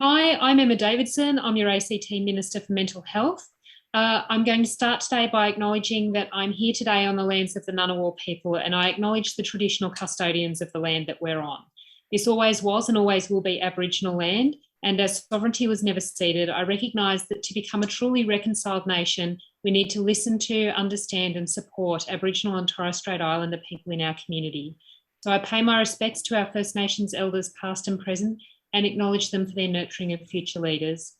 Hi, I'm Emma Davidson. I'm your ACT Minister for Mental Health. I'm going to start today by acknowledging that I'm here today on the lands of the Ngunnawal people, and I acknowledge the traditional custodians of the land that we're on. This always was and always will be Aboriginal land, and as sovereignty was never ceded, I recognise that to become a truly reconciled nation, we need to listen to, understand and support Aboriginal and Torres Strait Islander people in our community. So I pay my respects to our First Nations elders past and present and acknowledge them for their nurturing of future leaders.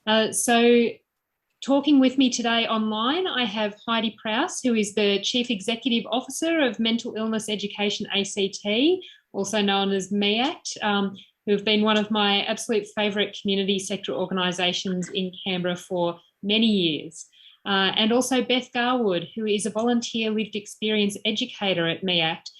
Talking with me today online, I have Heidi Prowse, who is the Chief Executive Officer of Mental Illness Education ACT, also known as MEACT, who have been one of my absolute favourite community sector organisations in Canberra for many years. And also Beth Garwood, who is a volunteer lived experience educator at MEACT,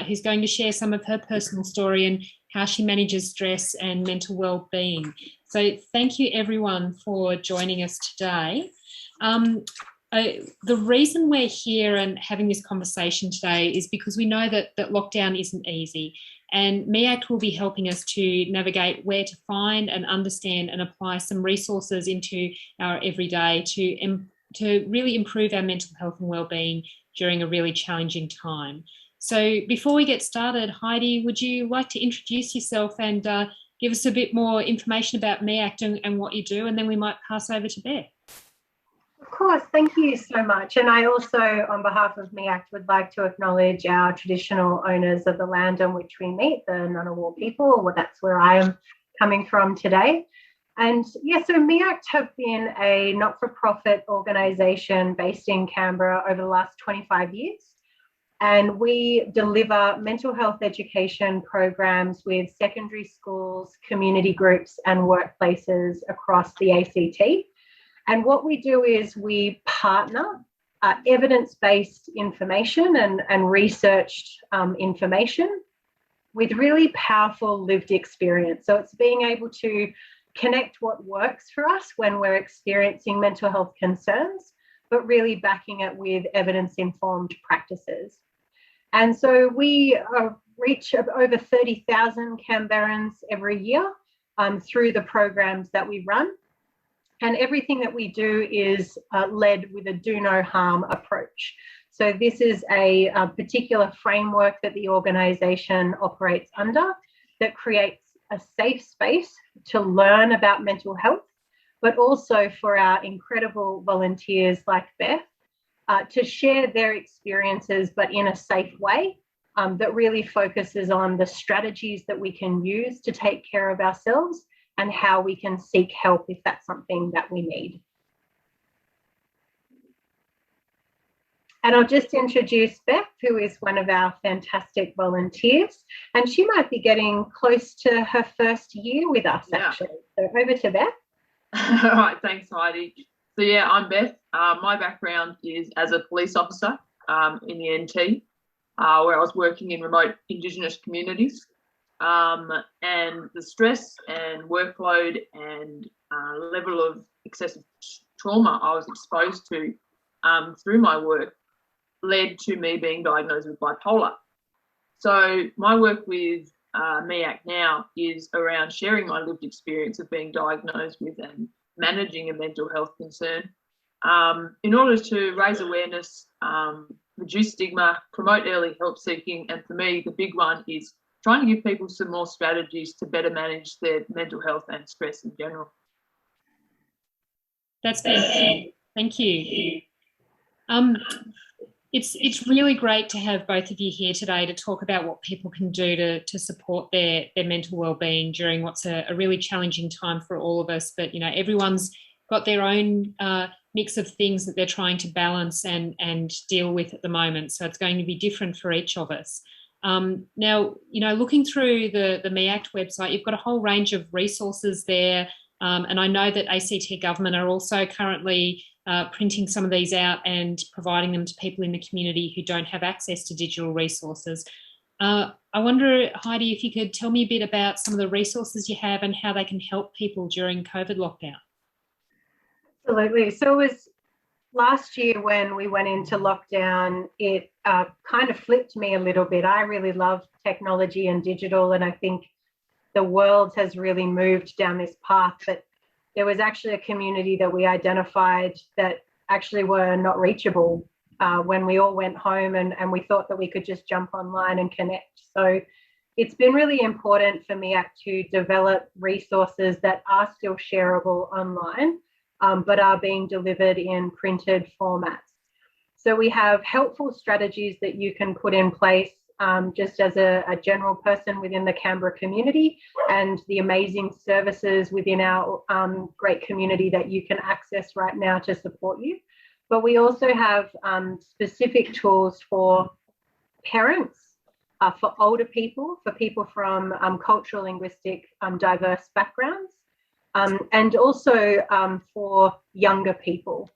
who's going to share some of her personal story and how she manages stress and mental well-being. So thank you everyone for joining us today. The reason we're here and having this conversation today is because we know that lockdown isn't easy, and MEACT will be helping us to navigate where to find and understand and apply some resources into our everyday to really improve our mental health and well-being during a really challenging time. So before we get started, Heidi, would you like to introduce yourself and give us a bit more information about MEACT and what you do, and then we might pass over to Beth. Of course, thank you so much. And I also, on behalf of MEACT, would like to acknowledge our traditional owners of the land on which we meet, the Ngunnawal people. Well, that's where I am coming from today. And yeah, so MEACT have been a not-for-profit organisation based in Canberra over the last 25 years. And we deliver mental health education programs with secondary schools, community groups and workplaces across the ACT. And what we do is we partner evidence-based information and researched information with really powerful lived experience. So it's being able to connect what works for us when we're experiencing mental health concerns, but really backing it with evidence-informed practices. And so we reach over 30,000 Canberrans every year through the programs that we run. And everything that we do is led with a do no harm approach. So this is a particular framework that the organisation operates under that creates a safe space to learn about mental health, but also for our incredible volunteers like Beth to share their experiences, but in a safe way that really focuses on the strategies that we can use to take care of ourselves and how we can seek help if that's something that we need. And I'll just introduce Beth, who is one of our fantastic volunteers, and she might be getting close to her first year with us, actually. So over to Beth. All right, thanks, Heidi. So yeah, I'm Beth. My background is as a police officer in the NT, where I was working in remote Indigenous communities. And the stress and workload and level of excessive trauma I was exposed to through my work led to me being diagnosed with bipolar. So my work with MEACT now is around sharing my lived experience of being diagnosed with and managing a mental health concern in order to raise awareness, reduce stigma, promote early help seeking, and for me the big one is trying to give people some more strategies to better manage their mental health and stress in general. That's fantastic. Thank you. It's really great to have both of you here today to talk about what people can do to support their mental well-being during what's a really challenging time for all of us. But, you know, everyone's got their own mix of things that they're trying to balance and deal with at the moment. So it's going to be different for each of us. Now, you know, looking through the MEACT website, you've got a whole range of resources there. And I know that ACT government are also currently printing some of these out and providing them to people in the community who don't have access to digital resources. I wonder, Heidi, if you could tell me a bit about some of the resources you have and how they can help people during COVID lockdown. Absolutely. So it was last year when we went into lockdown, it kind of flipped me a little bit. I really love technology and digital, and I think the world has really moved down this path, but there was actually a community that we identified that actually were not reachable when we all went home, and we thought that we could just jump online and connect. So it's been really important for MEAC to develop resources that are still shareable online, but are being delivered in printed formats. So we have helpful strategies that you can put in place just as a general person within the Canberra community, and the amazing services within our great community that you can access right now to support you. But we also have specific tools for parents, for older people, for people from cultural, linguistic, diverse backgrounds, and also for younger people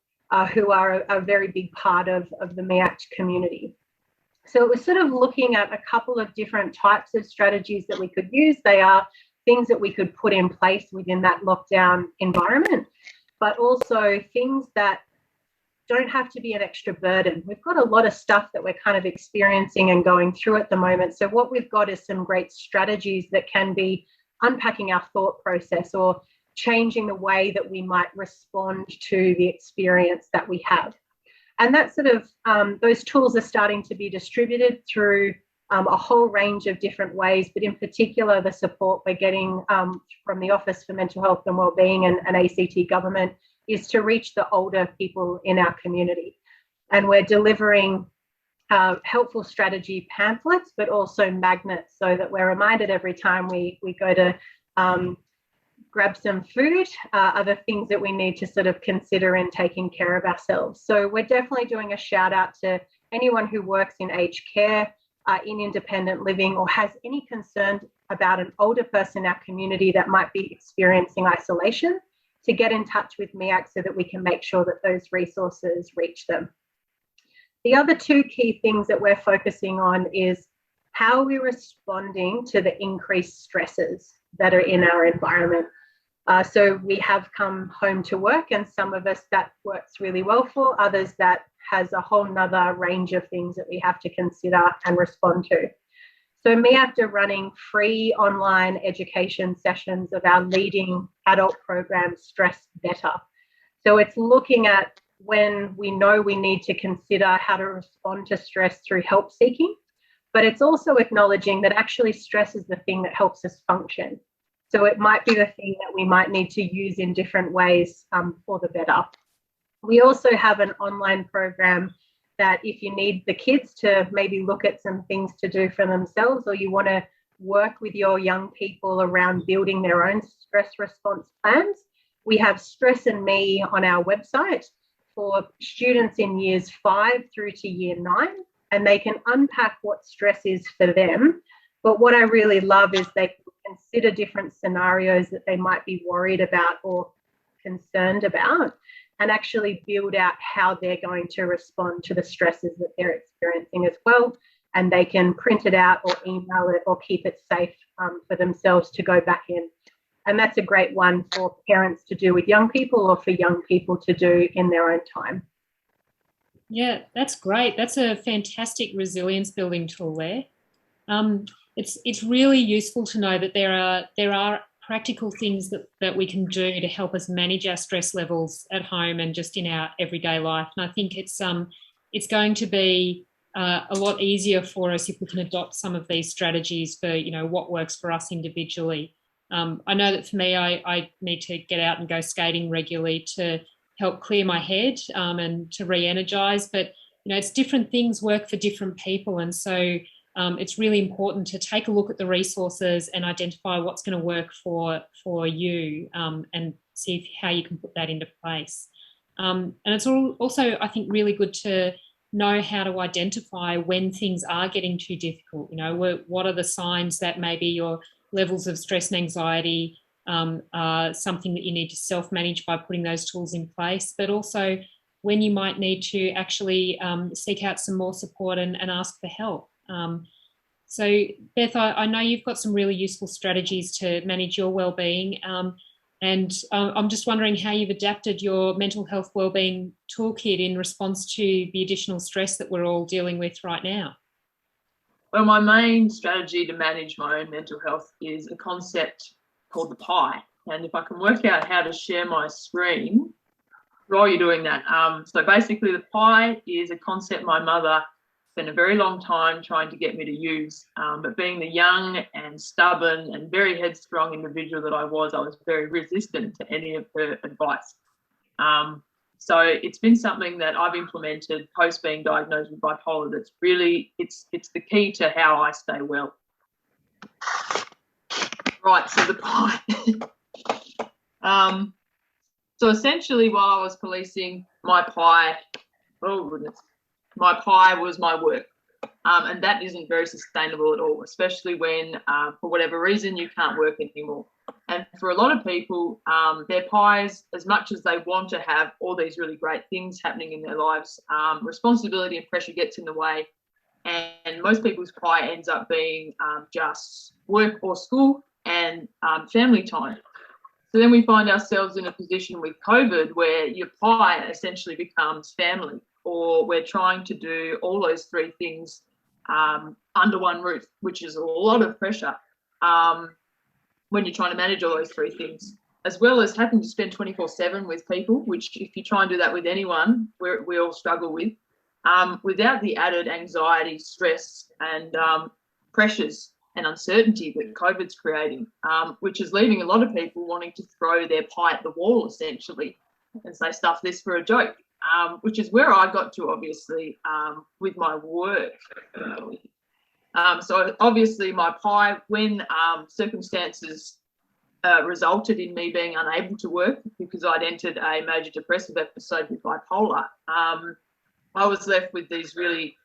who are a very big part of the MEAC community. So it was sort of looking at a couple of different types of strategies that we could use. They are things that we could put in place within that lockdown environment, but also things that don't have to be an extra burden. We've got a lot of stuff that we're kind of experiencing and going through at the moment. So what we've got is some great strategies that can be unpacking our thought process or changing the way that we might respond to the experience that we have. And that sort of, those tools are starting to be distributed through a whole range of different ways, but in particular, the support we're getting from the Office for Mental Health and Wellbeing and ACT government is to reach the older people in our community. And we're delivering helpful strategy pamphlets, but also magnets, so that we're reminded every time we go to grab some food, other things that we need to sort of consider in taking care of ourselves. So we're definitely doing a shout out to anyone who works in aged care, in independent living, or has any concern about an older person in our community that might be experiencing isolation, to get in touch with MEAC so that we can make sure that those resources reach them. The other two key things that we're focusing on is how we're responding to the increased stresses that are in our environment. So we have come home to work, and some of us that works really well for, others that has a whole nother range of things that we have to consider and respond to. So MEAC are running free online education sessions of our leading adult program, Stress Better. So it's looking at when we know we need to consider how to respond to stress through help seeking, but it's also acknowledging that actually stress is the thing that helps us function. So it might be the thing that we might need to use in different ways for the better. We also have an online program that if you need the kids to maybe look at some things to do for themselves, or you want to work with your young people around building their own stress response plans, we have Stress and Me on our website for students in years 5 through to year 9, and they can unpack what stress is for them. But what I really love is they can consider different scenarios that they might be worried about or concerned about, and actually build out how they're going to respond to the stresses that they're experiencing as well. And they can print it out or email it or keep it safe for themselves to go back in. And that's a great one for parents to do with young people, or for young people to do in their own time. Yeah, that's great. That's a fantastic resilience building tool there. It's really useful to know that there are practical things that we can do to help us manage our stress levels at home and just in our everyday life. And I think it's going to be a lot easier for us if we can adopt some of these strategies for, what works for us individually. I know that for me, I need to get out and go skating regularly to help clear my head and to re-energize. But, it's different things work for different people. And so it's really important to take a look at the resources and identify what's going to work for you and see how you can put that into place. And it's also, I think, really good to know how to identify when things are getting too difficult. What are the signs that maybe your levels of stress and anxiety are something that you need to self-manage by putting those tools in place, but also when you might need to actually seek out some more support and ask for help. So, Beth, I know you've got some really useful strategies to manage your wellbeing, and I'm just wondering how you've adapted your mental health wellbeing toolkit in response to the additional stress that we're all dealing with right now. Well, my main strategy to manage my own mental health is a concept called the pie. And if I can work out how to share my screen while you're doing that. So basically the pie is a concept my mother spent a very long time trying to get me to use. But being the young and stubborn and very headstrong individual that I was very resistant to any of her advice. So it's been something that I've implemented post being diagnosed with bipolar. That's really, it's the key to how I stay well. Right, so the pie. So essentially, while I was policing, my pie, oh goodness, my pie was my work. And that isn't very sustainable at all, especially when, for whatever reason, you can't work anymore. And for a lot of people, their pies, as much as they want to have all these really great things happening in their lives, responsibility and pressure gets in the way. And most people's pie ends up being just work or school and family time. So then we find ourselves in a position with COVID where your pie essentially becomes family, or we're trying to do all those three things under one roof, which is a lot of pressure when you're trying to manage all those three things, as well as having to spend 24/7 with people, which if you try and do that with anyone, we all struggle with, without the added anxiety, stress and pressures and uncertainty that COVID's creating, which is leaving a lot of people wanting to throw their pie at the wall, essentially, and say, stuff this for a joke, which is where I got to, obviously, with my work. So obviously my pie, when circumstances resulted in me being unable to work because I'd entered a major depressive episode with bipolar, I was left with these really,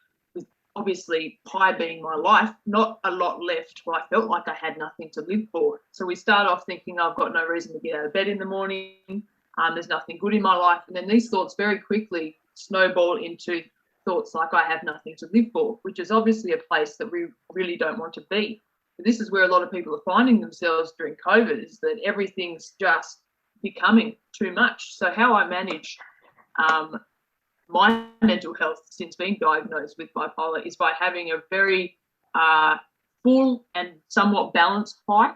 obviously pie being my life, not a lot left where I felt like I had nothing to live for. So we start off thinking I've got no reason to get out of bed in the morning, there's nothing good in my life, and then these thoughts very quickly snowball into thoughts like I have nothing to live for, which is obviously a place that we really don't want to be. But this is where a lot of people are finding themselves during COVID, is that everything's just becoming too much. So how I manage my mental health since being diagnosed with bipolar is by having a very full and somewhat balanced pie.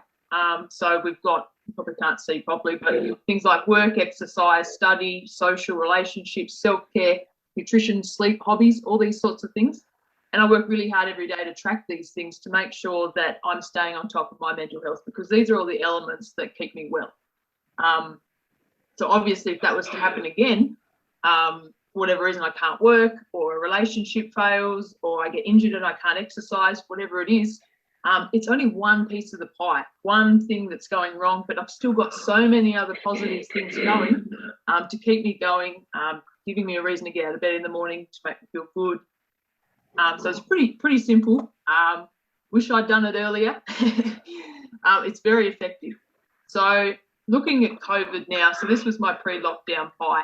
So we've got, you probably can't see properly, but things like work, exercise, study, social relationships, self-care, nutrition, sleep, hobbies, all these sorts of things. And I work really hard every day to track these things to make sure that I'm staying on top of my mental health, because these are all the elements that keep me well. So obviously if that was to happen again, for whatever reason I can't work, or a relationship fails, or I get injured and I can't exercise, whatever it is, it's only one piece of the pie, one thing that's going wrong, but I've still got so many other positive things going to keep me going, giving me a reason to get out of bed in the morning, to make me feel good. So it's pretty simple. Wish I'd done it earlier. It's very effective. So looking at COVID now, so this was my pre-lockdown pie.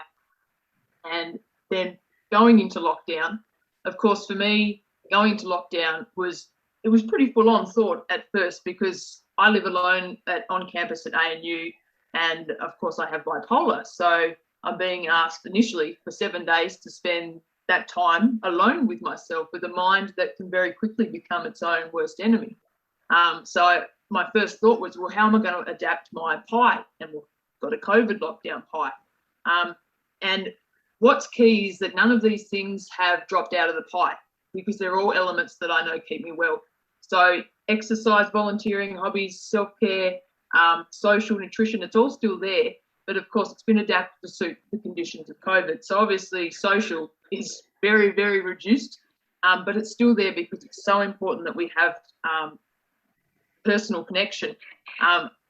And then going into lockdown, of course, for me, going into lockdown was pretty full-on thought at first, because I live alone on campus at ANU, and of course I have bipolar. So I'm being asked initially for 7 days to spend that time alone with myself, with a mind that can very quickly become its own worst enemy. So my first thought was, well, how am I going to adapt my pie? And we've got a COVID lockdown pie. And what's key is that none of these things have dropped out of the pie, because they're all elements that I know keep me well. So exercise, volunteering, hobbies, self-care, social, nutrition, it's all still there. But of course, it's been adapted to suit the conditions of COVID. So obviously social is very, very reduced, but it's still there because it's so important that we have personal connection.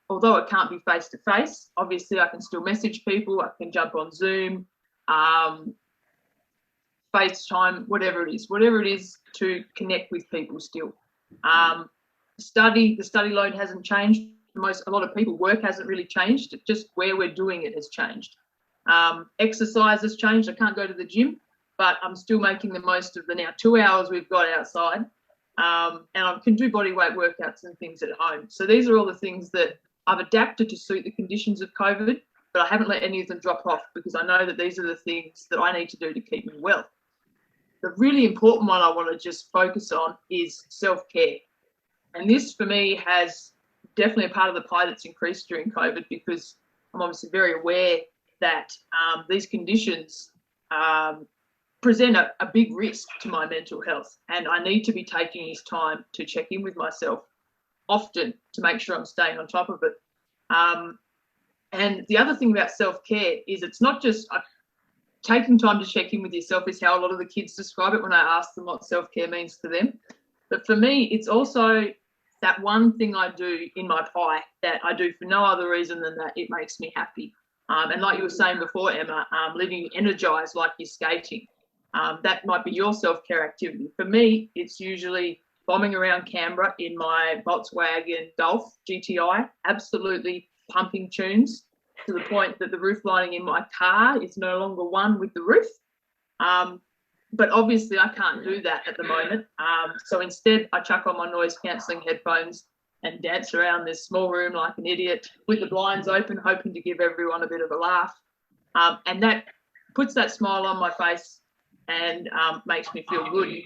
Although it can't be face-to-face, obviously I can still message people, I can jump on Zoom, FaceTime, whatever it is to connect with people still. The study load hasn't changed. A lot of people, work hasn't really changed, just where we're doing it has changed. Exercise has changed. I can't go to the gym, but I'm still making the most of the now 2 hours we've got outside, and I can do body weight workouts and things at home. So these are all the things that I've adapted to suit the conditions of COVID, but I haven't let any of them drop off, because I know that these are the things that I need to do to keep me well. the really important one I want to just focus on is self-care. And this for me has definitely a part of the pie that's increased during COVID, because I'm obviously very aware that these conditions present a big risk to my mental health, and I need to be taking this time to check in with myself often to make sure I'm staying on top of it. And the other thing about self-care is it's not just taking time to check in with yourself, is how a lot of the kids describe it when I ask them what self-care means to them. But for me, it's also that one thing I do in my pie that I do for no other reason than that it makes me happy. And like you were saying before, Emma, living energized like you're skating, that might be your self-care activity. For me, it's usually bombing around Canberra in my Volkswagen Golf GTI, absolutely pumping tunes to the point that the roof lining in my car is no longer one with the roof. But obviously I can't do that at the moment. So instead I chuck on my noise cancelling headphones and dance around this small room like an idiot with the blinds open, hoping to give everyone a bit of a laugh. And that puts that smile on my face and makes me feel good.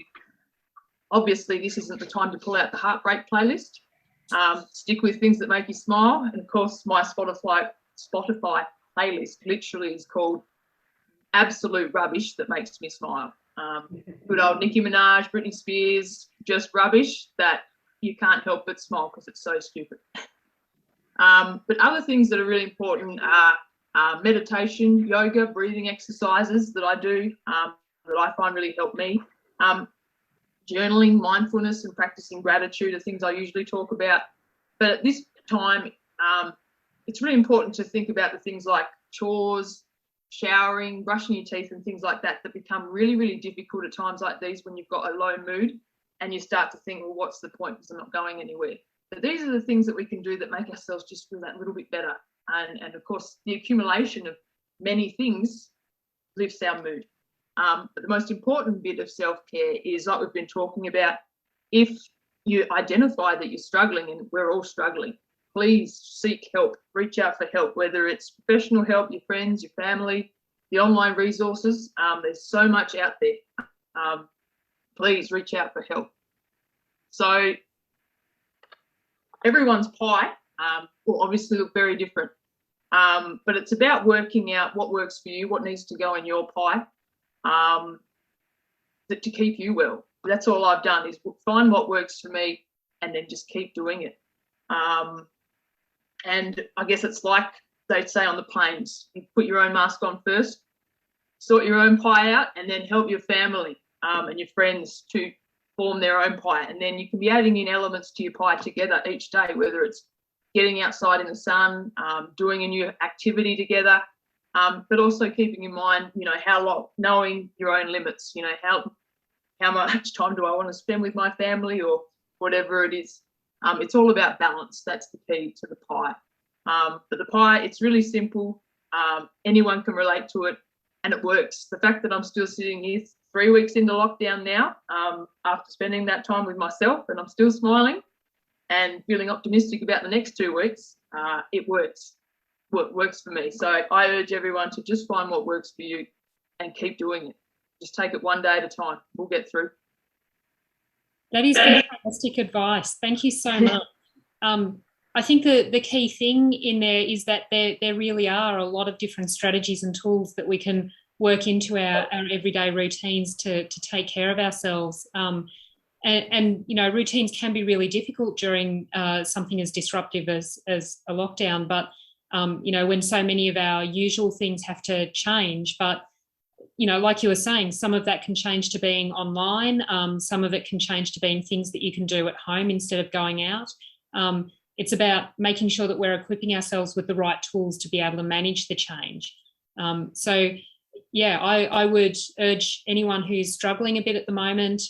Obviously, this isn't the time to pull out the heartbreak playlist. Stick with things that make you smile. And of course, my Spotify playlist literally is called Absolute Rubbish That Makes Me Smile. Good old Nicki Minaj, Britney Spears, just rubbish that you can't help but smile because it's so stupid. But other things that are really important are meditation, yoga, breathing exercises that I do that I find really help me. Journaling, mindfulness and practicing gratitude are things I usually talk about. But at this time, it's really important to think about the things like chores, showering, brushing your teeth and things like that become really, really difficult at times like these when you've got a low mood and you start to think, well, what's the point because I'm not going anywhere. But these are the things that we can do that make ourselves just feel that little bit better. And of course, the accumulation of many things lifts our mood. But the most important bit of self-care is, like we've been talking about, if you identify that you're struggling, and we're all struggling, please seek help, reach out for help, whether it's professional help, your friends, your family, the online resources. There's so much out there. Please reach out for help. So everyone's pie will obviously look very different, but it's about working out what works for you, what needs to go in your pie to keep you well. That's all I've done, is find what works for me and then just keep doing it. And I guess it's like they say on the planes, you put your own mask on first, sort your own pie out, and then help your family and your friends to form their own pie. And then you can be adding in elements to your pie together each day, whether it's getting outside in the sun, doing a new activity together, but also keeping in mind, how long, knowing your own limits, how much time do I want to spend with my family or whatever it is. It's all about balance. That's the key to the pie. But the pie, it's really simple. Anyone can relate to it and it works. The fact that I'm still sitting here 3 weeks into lockdown now, after spending that time with myself, and I'm still smiling and feeling optimistic about the next 2 weeks, it works. What works for me. So I urge everyone to just find what works for you and keep doing it. Just take it one day at a time. We'll get through. That is fantastic advice. Thank you so much. I think the key thing in there is that there really are a lot of different strategies and tools that we can work into our everyday routines to take care of ourselves. And routines can be really difficult during something as disruptive as a lockdown. But, when so many of our usual things have to change, but like you were saying, some of that can change to being online. Some of it can change to being things that you can do at home instead of going out. It's about making sure that we're equipping ourselves with the right tools to be able to manage the change. I would urge anyone who's struggling a bit at the moment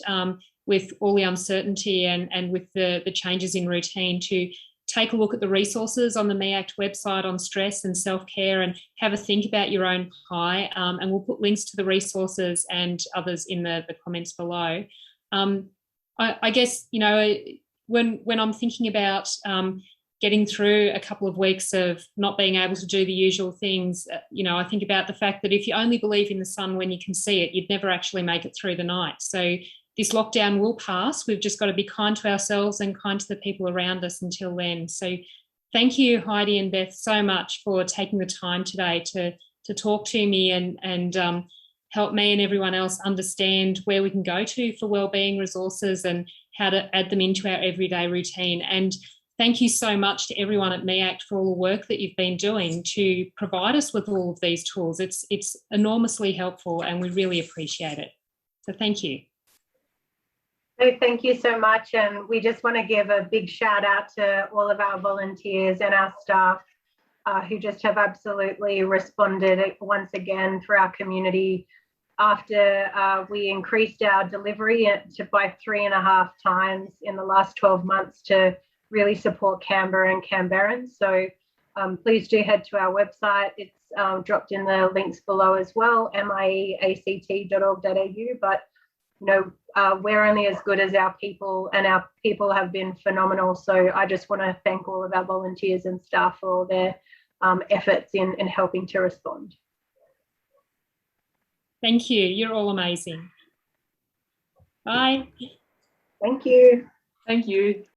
with all the uncertainty and with the changes in routine to take a look at the resources on the MEACT website on stress and self-care and have a think about your own pie. And we'll put links to the resources and others in the comments below. I guess, when I'm thinking about getting through a couple of weeks of not being able to do the usual things. I think about the fact that if you only believe in the sun when you can see it, you'd never actually make it through the night. So this lockdown will pass. We've just got to be kind to ourselves and kind to the people around us until then. So thank you, Heidi and Beth, so much for taking the time today to talk to me and help me and everyone else understand where we can go to for wellbeing resources and how to add them into our everyday routine. And thank you so much to everyone at MEACT for all the work that you've been doing to provide us with all of these tools. It's enormously helpful and we really appreciate it. So thank you. So thank you so much. And we just want to give a big shout out to all of our volunteers and our staff who just have absolutely responded once again for our community after we increased our delivery by 3.5 times in the last 12 months to really support Canberra and Canberrans. So please do head to our website. It's dropped in the links below as well, mieact.org.au. But we're only as good as our people, and our people have been phenomenal. So I just want to thank all of our volunteers and staff for all their efforts in helping to respond. Thank you. You're all amazing. Bye. Thank you. Thank you.